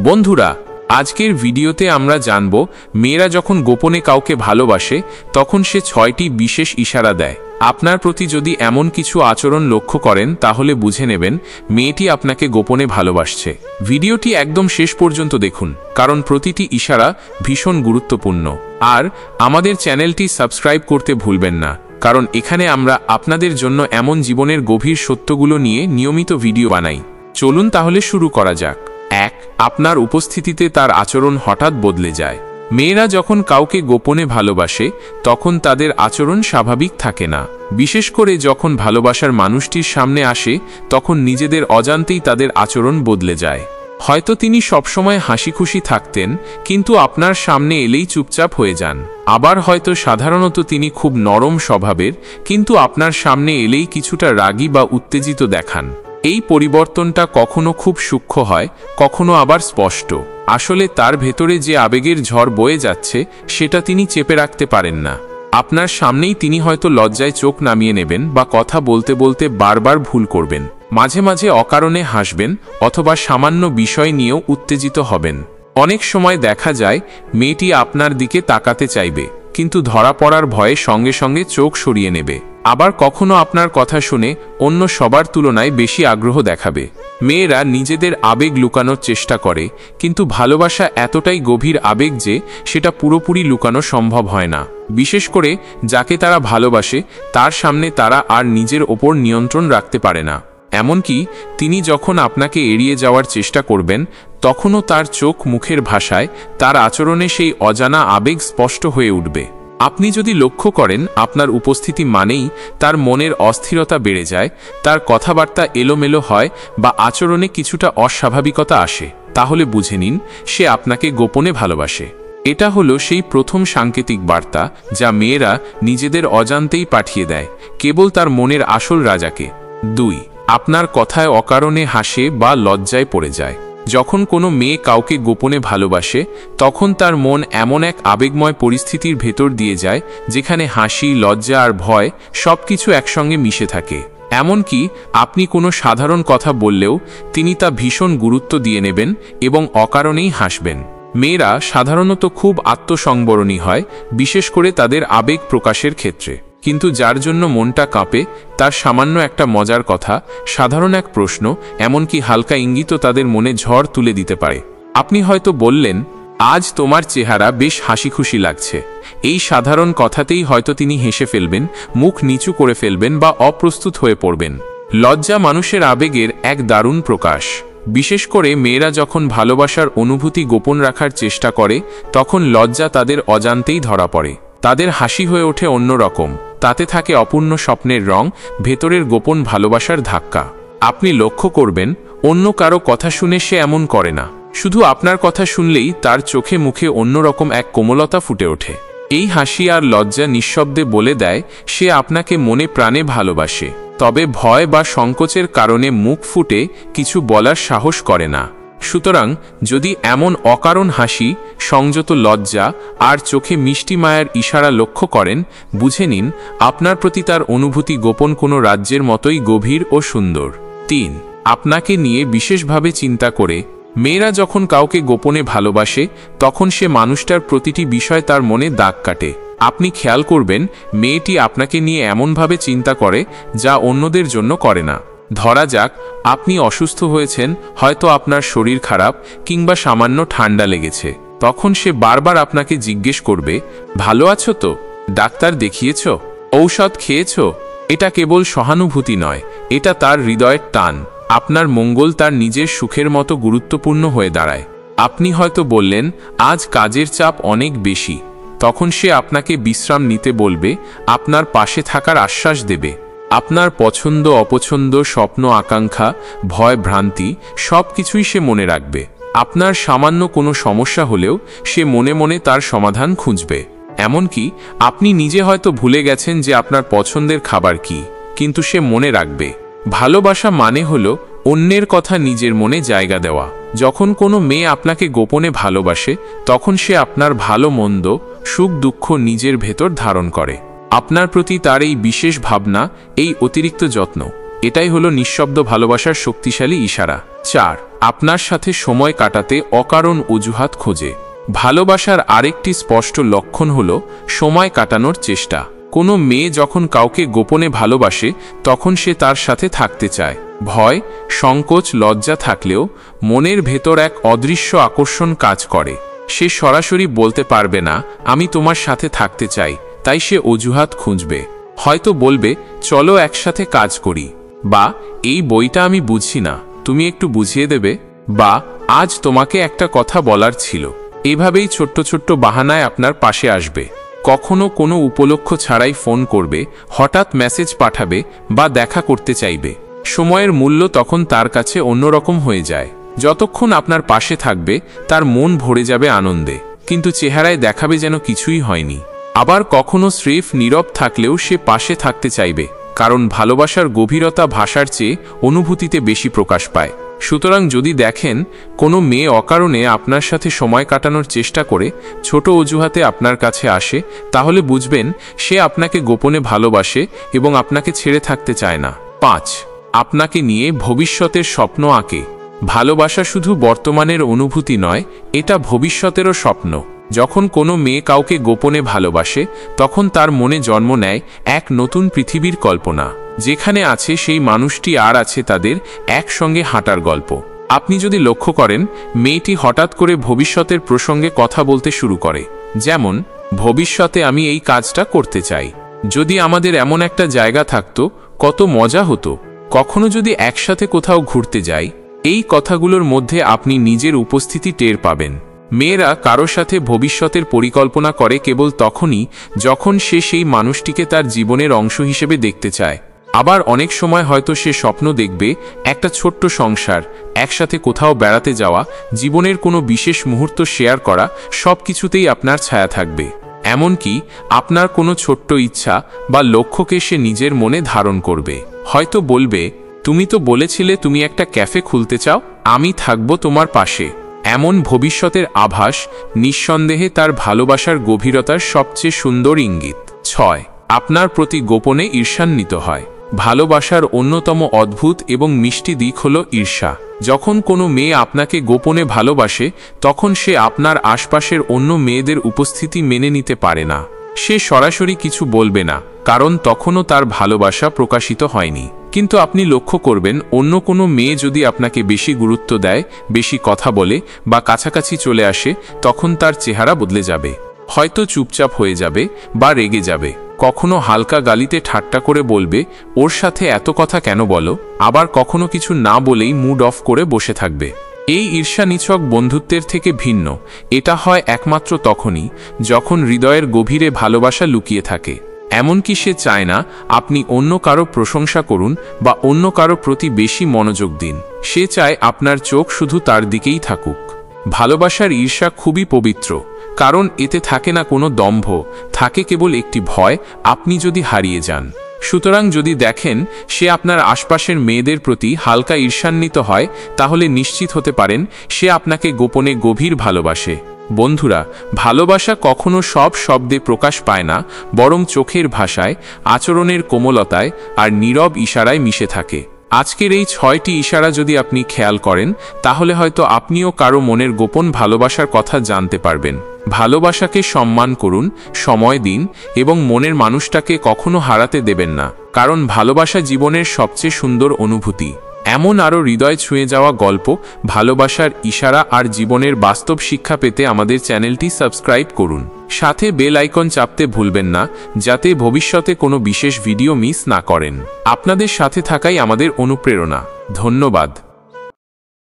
বন্ধুরা, আজকের ভিডিওতে আমরা জানব মেয়েরা যখন গোপনে কাউকে ভালোবাসে তখন সে 6টি বিশেষ ইশারা দেয়। আপনার প্রতি যদি এমন কিছু আচরণ লক্ষ্য করেন তাহলে বুঝে নেবেন মেয়েটি আপনাকে গোপনে ভালোবাসছে। ভিডিওটি একদম শেষ পর্যন্ত দেখুন, কারণ প্রতিটি ইশারা ভীষণ গুরুত্বপূর্ণ। আর আমাদের চ্যানেলটি সাবস্ক্রাইব করতে ভুলবেন না, কারণ এখানে আমরা আপনাদের জন্য এমন জীবনের গভীর সত্যগুলো নিয়ে নিয়মিত ভিডিও বানাই। চলুন তাহলে শুরু করা যাক। 1. আপনার উপস্থিতিতে তার আচরণ হঠাৎ বদলে যায়। মেয়েরা যখন কাউকে গোপনে ভালোবাসে তখন তাদের আচরণ স্বাভাবিক থাকে না। বিশেষ করে যখন ভালোবাসার মানুষটির সামনে আসে তখন নিজেদের অজান্তেই তাদের আচরণ বদলে যায়। হয়তো তিনি সবসময় হাসিখুশি থাকতেন, কিন্তু আপনার সামনে এলেই চুপচাপ হয়ে যান। আবার হয়তো সাধারণত তিনি খুব নরম স্বভাবের, কিন্তু আপনার সামনে এলেই কিছুটা রাগী বা উত্তেজিত দেখান। এই পরিবর্তনটা কখনো খুব সূক্ষ্ম হয়, কখনো আবার স্পষ্ট। আসলে তার ভেতরে যে আবেগের ঝড় বয়ে যাচ্ছে সেটা তিনি চেপে রাখতে পারেন না। আপনার সামনেই তিনি হয়তো লজ্জায় চোখ নামিয়ে নেবেন বা কথা বলতে বলতে বারবার ভুল করবেন। মাঝে মাঝে অকারণে হাসবেন অথবা সামান্য বিষয় নিয়েও উত্তেজিত হবেন। অনেক সময় দেখা যায় মেয়েটি আপনার দিকে তাকাতে চাইবে, কিন্তু ধরা পড়ার ভয়ে সঙ্গে সঙ্গে চোখ সরিয়ে নেবে। আবার কখনো আপনার কথা শুনে অন্য সবার তুলনায় বেশি আগ্রহ দেখাবে। মেয়েরা নিজেদের আবেগ লুকানোর চেষ্টা করে, কিন্তু ভালোবাসা এতটাই গভীর আবেগ যে সেটা পুরোপুরি লুকানো সম্ভব হয় না। বিশেষ করে যাকে তারা ভালোবাসে তার সামনে তারা আর নিজের ওপর নিয়ন্ত্রণ রাখতে পারে না। এমনকি তিনি যখন আপনাকে এড়িয়ে যাওয়ার চেষ্টা করবেন তখনও তার চোখ মুখের ভাষায়, তার আচরণে সেই অজানা আবেগ স্পষ্ট হয়ে উঠবে। আপনি যদি লক্ষ্য করেন আপনার উপস্থিতি মানেই তার মনের অস্থিরতা বেড়ে যায়, তার কথাবার্তা এলোমেলো হয় বা আচরণে কিছুটা অস্বাভাবিকতা আসে, তাহলে বুঝে নিন সে আপনাকে গোপনে ভালোবাসে। এটা হলো সেই প্রথম সাংকেতিক বার্তা যা মেয়েরা নিজেদের অজান্তেই পাঠিয়ে দেয়, কেবল তার মনের আসল রাজাকে। 2. আপনার কথায় অকারণে হাসে বা লজ্জায় পড়ে যায়। যখন কোনো মেয়ে কাউকে গোপনে ভালোবাসে তখন তার মন এমন এক আবেগময় পরিস্থিতির ভেতর দিয়ে যায় যেখানে হাসি, লজ্জা আর ভয় সবকিছু একসঙ্গে মিশে থাকে। এমনকি আপনি কোনো সাধারণ কথা বললেও তিনি তা ভীষণ গুরুত্ব দিয়ে নেবেন এবং অকারণেই হাসবেন। মেয়েরা সাধারণত খুব আত্মসংবরণী হয়, বিশেষ করে তাদের আবেগ প্রকাশের ক্ষেত্রে। কিন্তু যার জন্য মনটা কাঁপে তার সামান্য একটা মজার কথা, সাধারণ এক প্রশ্ন, এমনকি হালকা ইঙ্গিতও তাদের মনে ঝড় তুলে দিতে পারে। আপনি হয়তো বললেন, আজ তোমার চেহারা বেশ হাসিখুশি লাগছে। এই সাধারণ কথাতেই হয়তো তিনি হেসে ফেলবেন, মুখ নিচু করে ফেলবেন বা অপ্রস্তুত হয়ে পড়বেন। লজ্জা মানুষের আবেগের এক দারুণ প্রকাশ। বিশেষ করে মেয়েরা যখন ভালোবাসার অনুভূতি গোপন রাখার চেষ্টা করে তখন লজ্জা তাদের অজান্তেই ধরা পড়ে। তাদের হাসি হয়ে ওঠে অন্যরকম, তাতে থাকে অপূর্ণ স্বপ্নের রং, ভেতরের গোপন ভালোবাসার ধাক্কা। আপনি লক্ষ্য করবেন অন্য কারো কথা শুনে সে এমন করে না, শুধু আপনার কথা শুনলেই তার চোখে মুখে অন্যরকম এক কোমলতা ফুটে ওঠে। এই হাসি আর লজ্জা নিঃশব্দে বলে দেয় সে আপনাকে মনে প্রাণে ভালোবাসে, তবে ভয় বা সংকোচের কারণে মুখ ফুটে কিছু বলার সাহস করে না। সুতরাং যদি এমন অকারণ হাসি, সংযত লজ্জা আর চোখে মিষ্টি মায়ার ইশারা লক্ষ্য করেন, বুঝে নিন আপনার প্রতি তার অনুভূতি গোপন কোনো রাজ্যের মতোই গভীর ও সুন্দর। 3. আপনাকে নিয়ে বিশেষভাবে চিন্তা করে। মেয়েরা যখন কাউকে গোপনে ভালোবাসে তখন সে মানুষটার প্রতিটি বিষয় তার মনে দাগ কাটে। আপনি খেয়াল করবেন মেয়েটি আপনাকে নিয়ে এমনভাবে চিন্তা করে যা অন্যদের জন্য করে না। ধরা যাক আপনি অসুস্থ হয়েছেন, হয়তো আপনার শরীর খারাপ কিংবা সামান্য ঠান্ডা লেগেছে। তখন সে বারবার আপনাকে জিজ্ঞেস করবে, ভালো আছো তো? ডাক্তার দেখিয়েছ? ঔষধ খেয়েছ? এটা কেবল সহানুভূতি নয়, এটা তার হৃদয়ের টান। আপনার মঙ্গল তার নিজের সুখের মতো গুরুত্বপূর্ণ হয়ে দাঁড়ায়। আপনি হয়তো বললেন, আজ কাজের চাপ অনেক বেশি। তখন সে আপনাকে বিশ্রাম নিতে বলবে, আপনার পাশে থাকার আশ্বাস দেবে। আপনার পছন্দ অপছন্দ, স্বপ্ন আকাঙ্ক্ষা, ভয় ভ্রান্তি সব কিছুই সে মনে রাখবে। আপনার সামান্য কোনো সমস্যা হলেও সে মনে মনে তার সমাধান খুঁজবে। এমনকি আপনি নিজে হয়তো ভুলে গেছেন যে আপনার পছন্দের খাবার কি, কিন্তু সে মনে রাখবে। ভালোবাসা মানে হলো অন্যের কথা নিজের মনে জায়গা দেওয়া। যখন কোনো মেয়ে আপনাকে গোপনে ভালোবাসে তখন সে আপনার ভালো মন্দ, সুখ দুঃখ নিজের ভেতর ধারণ করে। আপনার প্রতি তার এই বিশেষ ভাবনা, এই অতিরিক্ত যত্ন, এটাই হলো নিঃশব্দ ভালোবাসার শক্তিশালী ইশারা। 4. আপনার সাথে সময় কাটাতে অকারণ অজুহাত খোঁজে। ভালোবাসার আরেকটি স্পষ্ট লক্ষণ হল সময় কাটানোর চেষ্টা। কোনো মেয়ে যখন কাউকে গোপনে ভালোবাসে তখন সে তার সাথে থাকতে চায়। ভয়, সংকোচ, লজ্জা থাকলেও মনের ভেতর এক অদৃশ্য আকর্ষণ কাজ করে। সে সরাসরি বলতে পারবে না আমি তোমার সাথে থাকতে চাই, তাই সে অজুহাত খুঁজবে। হয়তো বলবে চলো একসাথে কাজ করি, বা এই বইটা আমি বুঝি না, তুমি একটু বুঝিয়ে দেবে, বা আজ তোমাকে একটা কথা বলার ছিল। এভাবেই ছোট্ট ছোট্ট বাহানায় আপনার পাশে আসবে। কখনো কোনো উপলক্ষ ছাড়াই ফোন করবে, হঠাৎ মেসেজ পাঠাবে বা দেখা করতে চাইবে। সময়ের মূল্য তখন তার কাছে অন্যরকম হয়ে যায়। যতক্ষণ আপনার পাশে থাকবে তার মন ভরে যাবে আনন্দে, কিন্তু চেহারায় দেখাবে যেন কিছুই হয়নি। আবার কখনো স্রেফ নীরব থাকলেও সে পাশে থাকতে চাইবে, কারণ ভালোবাসার গভীরতা ভাষার চেয়ে অনুভূতিতে বেশি প্রকাশ পায়। সুতরাং যদি দেখেন কোনো মেয়ে অকারণে আপনার সাথে সময় কাটানোর চেষ্টা করে ছোট অজুহাতে আপনার কাছে আসে, তাহলে বুঝবেন সে আপনাকে গোপনে ভালোবাসে এবং আপনাকে ছেড়ে থাকতে চায় না। 5. আপনাকে নিয়ে ভবিষ্যতের স্বপ্ন আঁকে। ভালোবাসা শুধু বর্তমানের অনুভূতি নয়, এটা ভবিষ্যতেরও স্বপ্ন। যখন কোনো মেয়ে কাউকে গোপনে ভালোবাসে তখন তার মনে জন্ম নেয় এক নতুন পৃথিবীর কল্পনা, যেখানে আছে সেই মানুষটি আর আছে তাদের একসঙ্গে হাঁটার গল্প। আপনি যদি লক্ষ্য করেন মেয়েটি হঠাৎ করে ভবিষ্যতের প্রসঙ্গে কথা বলতে শুরু করে, যেমন ভবিষ্যতে আমি এই কাজটা করতে চাই, যদি আমাদের এমন একটা জায়গা থাকতো কত মজা হতো, কখনো যদি একসাথে কোথাও ঘুরতে যাই। এই কথাগুলোর মধ্যে আপনি নিজের উপস্থিতি টের পাবেন। মেয়েরা কারো সাথে ভবিষ্যতের পরিকল্পনা করে কেবল তখনই যখন সে সেই মানুষটিকে তার জীবনের অংশ হিসেবে দেখতে চায়। আবার অনেক সময় হয়তো সে স্বপ্ন দেখবে একটা ছোট্ট সংসার, একসাথে কোথাও বেড়াতে যাওয়া, জীবনের কোনো বিশেষ মুহূর্ত শেয়ার করা, সব কিছুতেই আপনার ছায়া থাকবে। এমনকি আপনার কোনো ছোট্ট ইচ্ছা বা লক্ষ্যকে সে নিজের মনে ধারণ করবে। হয়তো বলবে, তুমি তো বলেছিলে তুমি একটা ক্যাফে খুলতে চাও, আমি থাকবো তোমার পাশে। এমন ভবিষ্যতের আভাস নিঃসন্দেহে তার ভালোবাসার গভীরতার সবচেয়ে সুন্দর ইঙ্গিত। 6. আপনার প্রতি গোপনে ঈর্ষান্বিত হয়। ভালোবাসার অন্যতম অদ্ভুত এবং মিষ্টি দিক হল ঈর্ষা। যখন কোনো মেয়ে আপনাকে গোপনে ভালোবাসে তখন সে আপনার আশপাশের অন্য মেয়েদের উপস্থিতি মেনে নিতে পারে না। সে সরাসরি কিছু বলবে না, কারণ তখনও তার ভালোবাসা প্রকাশিত হয়নি। কিন্তু আপনি লক্ষ্য করবেন অন্য কোনো মেয়ে যদি আপনাকে বেশি গুরুত্ব দেয়, বেশি কথা বলে বা কাছাকাছি চলে আসে, তখন তার চেহারা বদলে যাবে। হয়তো চুপচাপ হয়ে যাবে বা রেগে যাবে। কখনো হালকা গালিতে ঠাট্টা করে বলবে, ওর সাথে এত কথা কেন বলো। আবার কখনো কিছু না বলেই মুড অফ করে বসে থাকবে। এই ঈর্ষানিছক বন্ধুত্বের থেকে ভিন্ন। এটা হয় একমাত্র তখনই যখন হৃদয়ের গভীরে ভালোবাসা লুকিয়ে থাকে। এমনকি সে চায় না আপনি অন্য কারো প্রশংসা করুন বা অন্য কারো প্রতি বেশি মনোযোগ দিন। সে চায় আপনার চোখ শুধু তার দিকেই থাকুক। ভালোবাসার ঈর্ষা খুবই পবিত্র, কারণ এতে থাকে না কোনো দম্ভ, থাকে কেবল একটি ভয় আপনি যদি হারিয়ে যান। সুতরাং যদি দেখেন সে আপনার আশপাশের মেয়েদের প্রতি হালকা ঈর্ষান্বিত হয়, তাহলে নিশ্চিত হতে পারেন সে আপনাকে গোপনে গভীর ভালোবাসে। বন্ধুরা, ভালোবাসা কখনো সব শব্দে প্রকাশ পায় না, বরং চোখের ভাষায়, আচরণের কোমলতায় আর নীরব ইশারায় মিশে থাকে। আজকের এই 6টি ইশারা যদি আপনি খেয়াল করেন, তাহলে হয়তো আপনিও কারো মনের গোপন ভালোবাসার কথা জানতে পারবেন। ভালোবাসাকে সম্মান করুন, সময় দিন এবং মনের মানুষটাকে কখনো হারাতে দেবেন না, কারণ ভালোবাসা জীবনের সবচেয়ে সুন্দর অনুভূতি। এমন আরও হৃদয় ছুঁয়ে যাওয়া গল্প, ভালোবাসার ইশারা আর জীবনের বাস্তব শিক্ষা পেতে আমাদের চ্যানেলটি সাবস্ক্রাইব করুন। সাথে বেল আইকন চাপতে ভুলবেন না, যাতে ভবিষ্যতে কোনো বিশেষ ভিডিও মিস না করেন। আপনাদের সাথে থাকাই আমাদের অনুপ্রেরণা। ধন্যবাদ।